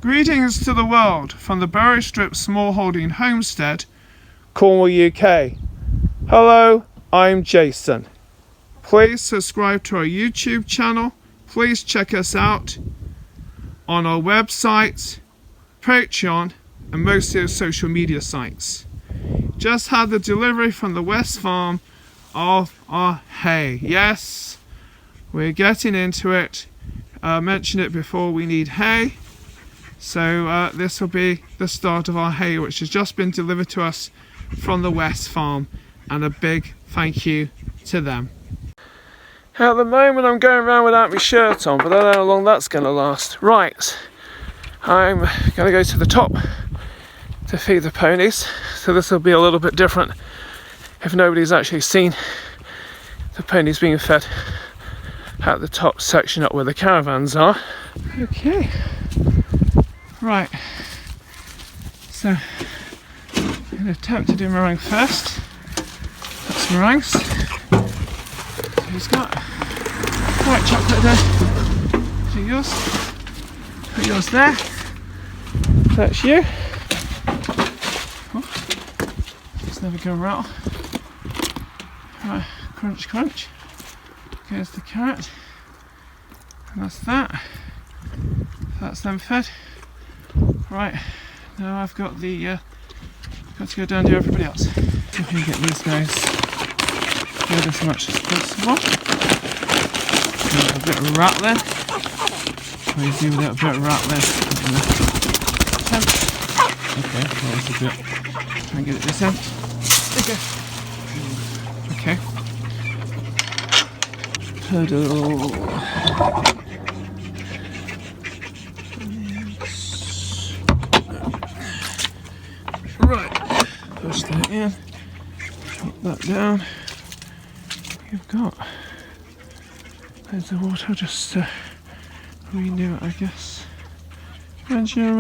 Greetings to the world from the Berrystrip Smallholding Homestead, Cornwall, UK. Hello, I'm Jason. Please subscribe to our YouTube channel. Please check us out on our website, Patreon, and most of our social media sites. Just had the delivery from the West Farm of our hay. Yes, we're getting into it. I mentioned it before, we need hay. So this will be the start of our hay, which has just been delivered to us from the West Farm, and a big thank you to them. At the moment I'm going around without my shirt on, but I don't know how long that's going to last. Right, I'm going to go to the top to feed the ponies, so this will be a little bit different if nobody's actually seen the ponies being fed at the top section up where the caravans are. Okay. Right, so I'm going to attempt to do meringue first. That's meringues. So he's got white chocolate there. So yours. Put yours there. That's you. Oh, it's never going to rattle. Right, crunch, crunch. There's the carrot. And that's that. That's them fed. Right, now I've got the got to go down to everybody else. See if we can get these guys fed as much as possible. A bit of rattling. What do you do without a bit of rattling? Okay, there's a bit. Try and get it this end. Okay. Puddle. Right, push that in, put that down. You've got loads of water, just renew it, I guess. When's your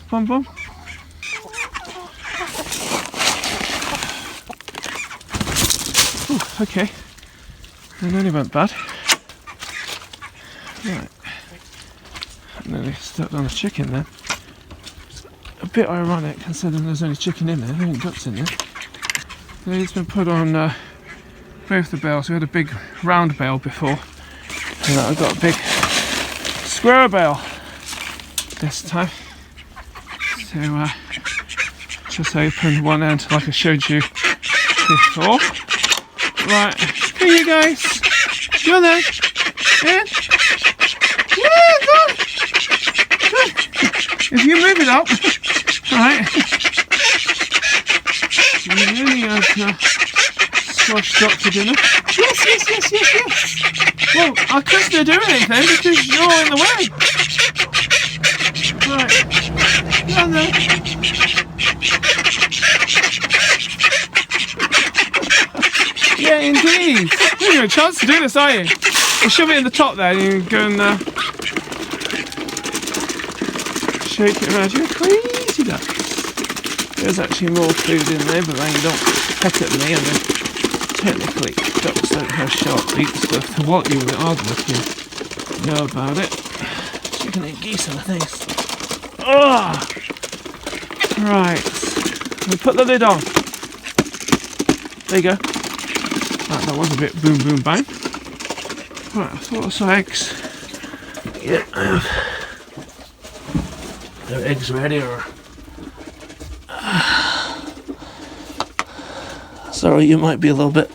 bum bum? Ooh, okay, that only went bad. Right, I nearly stepped on a chicken then. A bit ironic considering there's only chicken in there, there ain't guts in there. So it's been put on both the bales. We had a big round bale before, and I've got a big square bale this time. So just open one end like I showed you before. Right, here you guys. You're there. Yeah. Yeah, good. If you move it up. Right, you really have squashed up for dinner. Yes. Well, I couldn't do anything because you're in the way. Right, down there. Yeah, indeed. You have a chance to do this, are you? We'll shove it in the top there and you go and shake it around. You're crazy duck. There's actually more food in there, but then you don't peck at me. I mean, technically, ducks don't have sharp beaks, but for what you are looking, know about it. Chicken and geese and things. Oh! Right. We put the lid on. There you go. Right, that was a bit boom boom bang. Right, I thought I saw eggs. Yeah, I have. Are eggs ready or? Sorry, you might be a little bit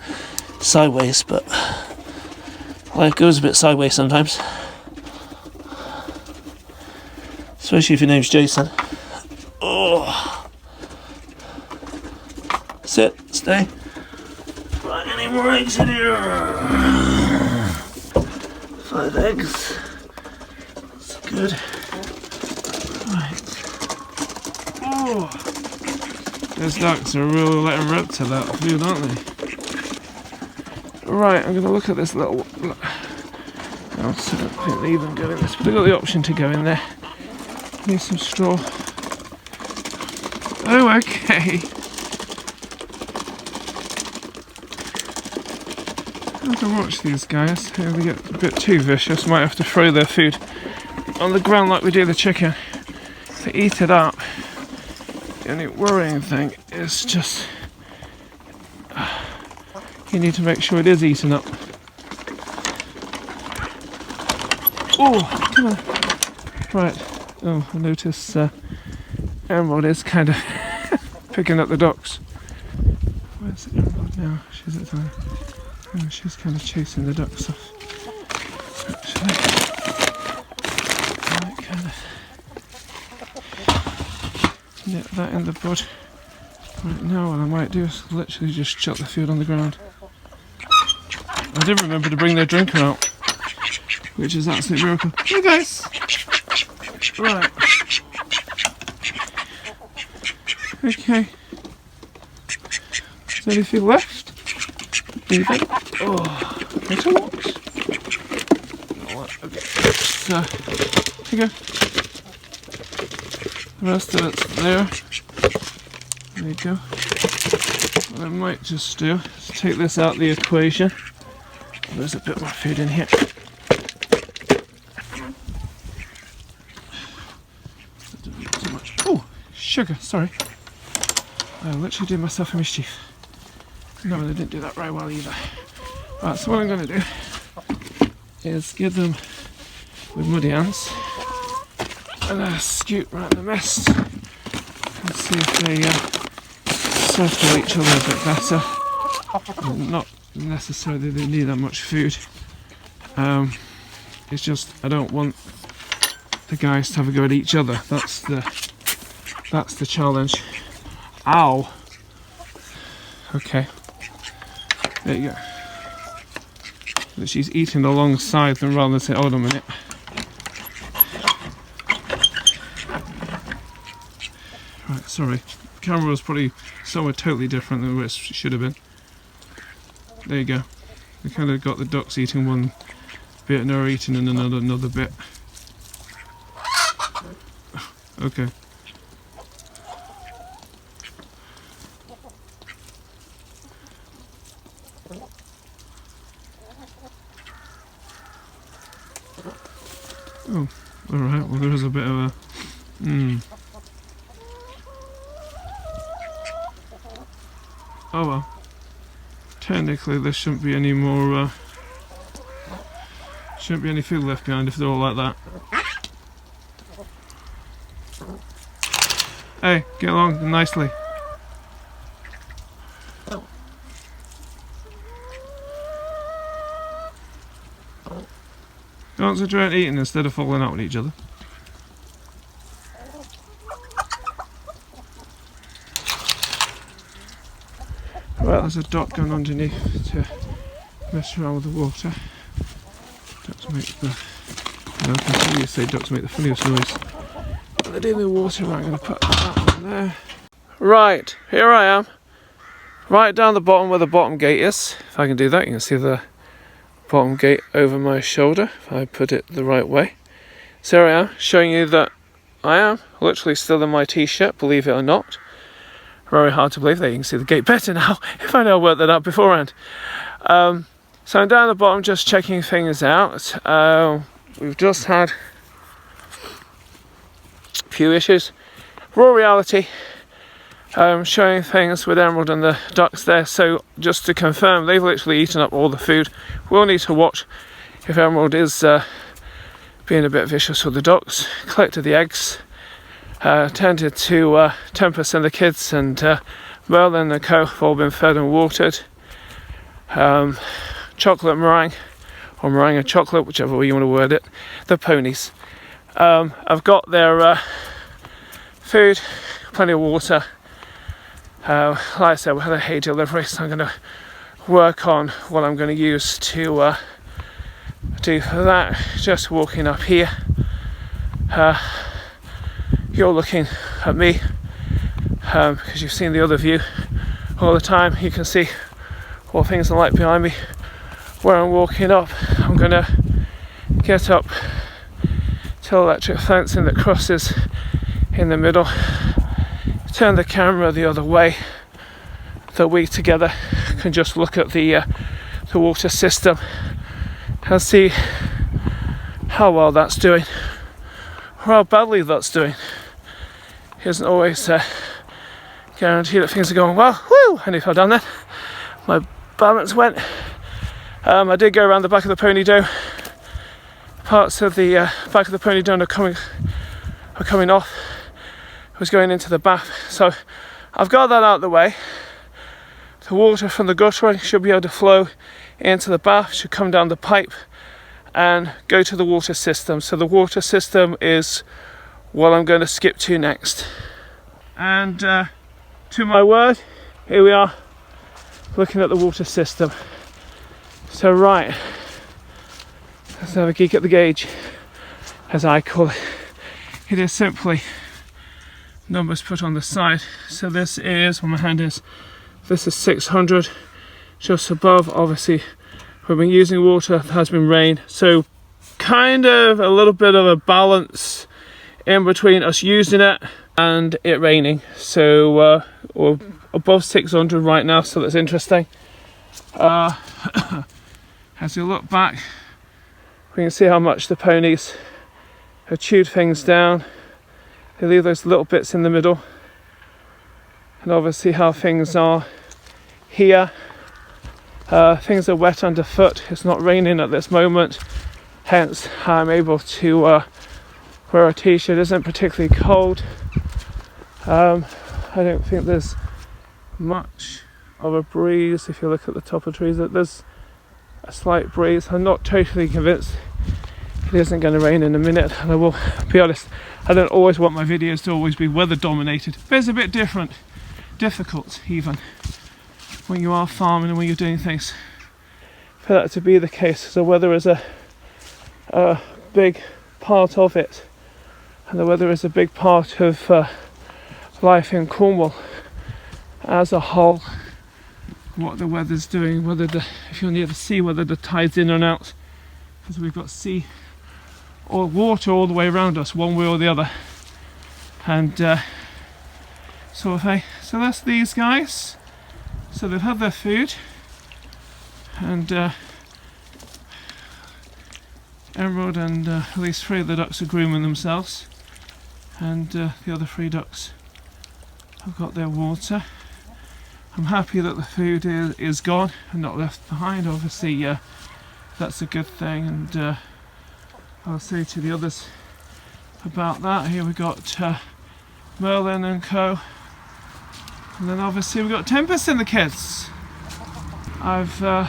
sideways, but life goes a bit sideways sometimes. Especially if your name's Jason. Oh. Sit, stay. Right, any more eggs in here? 5 eggs. That's good. Right. Oh. Those ducks are really letting rip to that food, aren't they? Right, I'm going to look at this little... I think they even go in this, but they've got the option to go in there. Need some straw. Oh, okay. I have to watch these guys. If they get a bit too vicious, might have to throw their food on the ground like we do the chicken. to eat it up. The only worrying thing is just you need to make sure it is eaten up. Oh, come on. Right. Oh, I notice Emerald is kind of picking up the ducks. Where's Emerald now? She's at the oh, she's kind of chasing the ducks off. Actually, I might kind of nip that in the bud. Right now, what I might do is literally just chuck the food on the ground. I did remember to bring their drinker out, which is absolute miracle. Hey guys! Right. Okay. Is there anything left? Anything? Oh, little walks. Okay. So, here you go. The rest of it's there. There you go. What I might just do is take this out of the equation. There's a bit more food in here. Oh, sugar, sorry. I literally did myself a mischief. No, I didn't do that very well either. Right, so what I'm going to do is give them with muddy hands and scoot right in the mist and see if they circle each other a bit better. Not necessarily they need that much food. It's just I don't want the guys to have a go at each other. That's the challenge. Ow. Okay. There you go. But she's eating alongside them rather than saying, hold on a minute. Right, sorry. The camera was probably somewhere totally different than where it should have been. There you go. We kind of got the ducks eating one bit and they're eating in another bit. Okay. Oh, alright, well there is a bit of a... Oh well. Technically there shouldn't be any more... shouldn't be any food left behind if they're all like that. Hey, get along nicely. Concentrate on eating instead of falling out with each other. Well, there's a duck going underneath to mess around with the water. Ducks make the... I can hear you say ducks make the funniest noise. But they're in the water, right, I'm going to put that one there. Right, here I am. Right down the bottom where the bottom gate is. If I can do that, you can see the bottom gate over my shoulder if I put it the right way. So here I am showing you that I am literally still in my t-shirt, believe it or not. Very hard to believe. There you can see the gate better now if I know I worked that out beforehand. So I'm down the bottom just checking things out. We've just had a few issues. Raw reality. Showing things with Emerald and the ducks there, so just to confirm they've literally eaten up all the food. We'll need to watch if Emerald is being a bit vicious with the ducks. Collected the eggs, tended to 10% of the kids, and Merlin and Co have all been fed and watered. Chocolate meringue, or meringue and chocolate, whichever way you want to word it, the ponies. I've got their food, plenty of water. Like I said, we had a hay delivery, so I'm going to work on what I'm going to use to do for that. Just walking up here, you're looking at me because you've seen the other view all the time. You can see what things are like behind me. Where I'm walking up, I'm going to get up to electric fencing that crosses in the middle. Turn the camera the other way, that we together can just look at the water system and see how well that's doing, or how badly that's doing. It isn't always guarantee that things are going well. Woo! And if I've done that, my balance went. I did go around the back of the pony dome. Parts of the back of the pony dome are coming off. I was going into the bath, so I've got that out of the way. The water from the guttering should be able to flow into the bath, should come down the pipe and go to the water system. So the water system is what I'm going to skip to next. And to my word, here we are looking at the water system. So right, let's have a geek at the gauge, as I call it. It is simply numbers put on the side. So this is, where my hand is, this is 600, just above. Obviously we've been using water, there has been rain, so kind of a little bit of a balance in between us using it and it raining. So we're above 600 right now, so that's interesting. As you look back, we can see how much the ponies have chewed things down. They leave those little bits in the middle, and obviously how things are here. Things are wet underfoot. It's not raining at this moment, hence I'm able to wear a t-shirt. It isn't particularly cold. I don't think there's much of a breeze. If you look at the top of trees, there's a slight breeze. I'm not totally convinced it isn't going to rain in a minute, and I will be honest, I don't always want my videos to always be weather dominated, but it's a bit difficult even when you are farming and when you're doing things, for that to be the case. So weather is a big part of it, and the weather is a big part of life in Cornwall as a whole. What the weather's doing, if you're near the sea, whether the tide's in and out, because we've got sea or water all the way around us, one way or the other, and sort of thing. So that's these guys. So they've had their food, and Emerald and at least 3 of the ducks are grooming themselves, and the other 3 ducks have got their water. I'm happy that the food is gone and not left behind. Obviously that's a good thing, and I'll say to the others about that. Here we got Merlin and co, and then obviously we've got Tempest and the kids. Her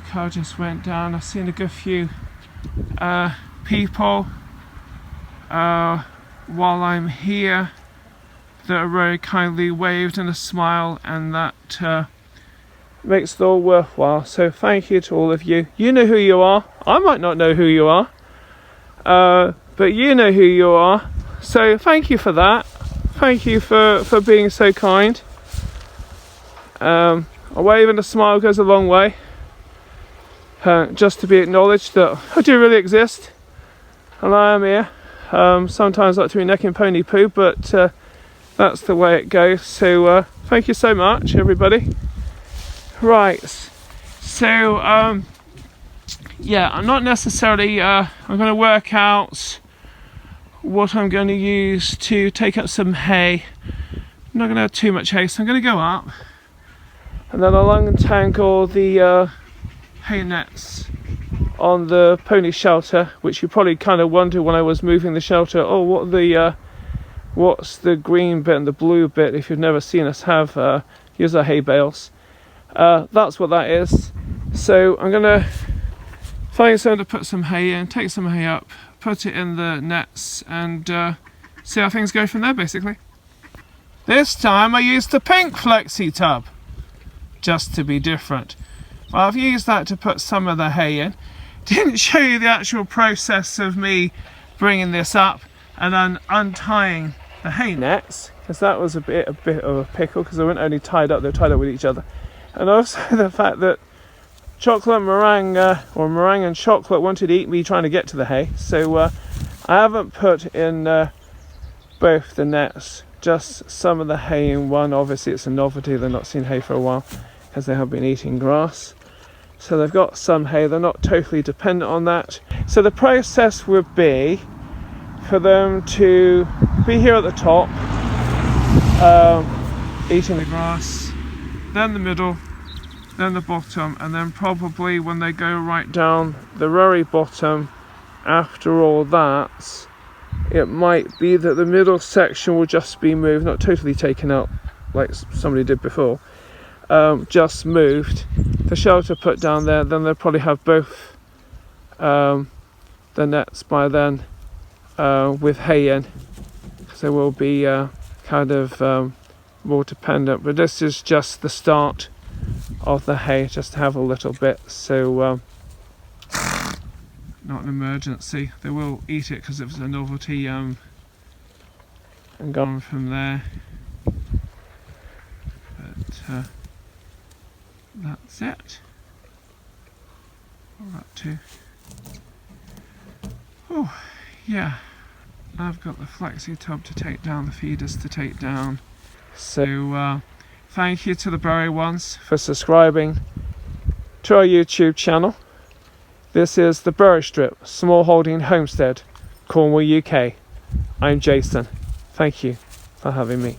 car just went down. I've seen a good few people while I'm here that are very kindly waved and a smile, and that makes it all worthwhile. So thank you to all of you. You know who you are. I might not know who you are, but you know who you are. So thank you for that. Thank you for being so kind. A wave and a smile goes a long way. Just to be acknowledged that I do really exist, and I am here. Sometimes I like to be necking pony poo, but that's the way it goes. So thank you so much, everybody. Right, so yeah, I'm not necessarily I'm going to work out what I'm going to use to take up some hay. I'm not going to have too much hay, so I'm going to go up and then I'll untangle the hay nets on the pony shelter, which you probably kind of wonder when I was moving the shelter, oh, what's the green bit and the blue bit? If you've never seen us have use our hay bales, that's what that is. So I'm gonna find something to put some hay in, take some hay up, put it in the nets, and see how things go from there, basically. This time I used the pink flexi tub, just to be different. Well, I've used that to put some of the hay in. Didn't show you the actual process of me bringing this up and then untying the hay nets, because that was a bit of a pickle, because they weren't only tied up, they were tied up with each other. And also the fact that chocolate meringue, or meringue and chocolate, wanted to eat me trying to get to the hay. So I haven't put in both the nets, just some of the hay in one. Obviously it's a novelty, they've not seen hay for a while because they have been eating grass. So they've got some hay, they're not totally dependent on that. So the process would be for them to be here at the top, eating the grass, then the middle, then the bottom, and then probably when they go right down the very bottom, after all that, it might be that the middle section will just be moved, not totally taken out like somebody did before, just moved, the shelter put down there, then they'll probably have both the nets by then with hay in, because they will be kind of more dependent, but this is just the start of the hay, just to have a little bit, so not an emergency. They will eat it because it was a novelty, and gone from there, but that's it. We're up to, oh yeah, I've got the flexi tub to take down, the feeders to take down, so thank you to the Berry ones for subscribing to our YouTube channel. This is the Berrystrip Smallholding Homestead, Cornwall, UK. I'm Jason. Thank you for having me.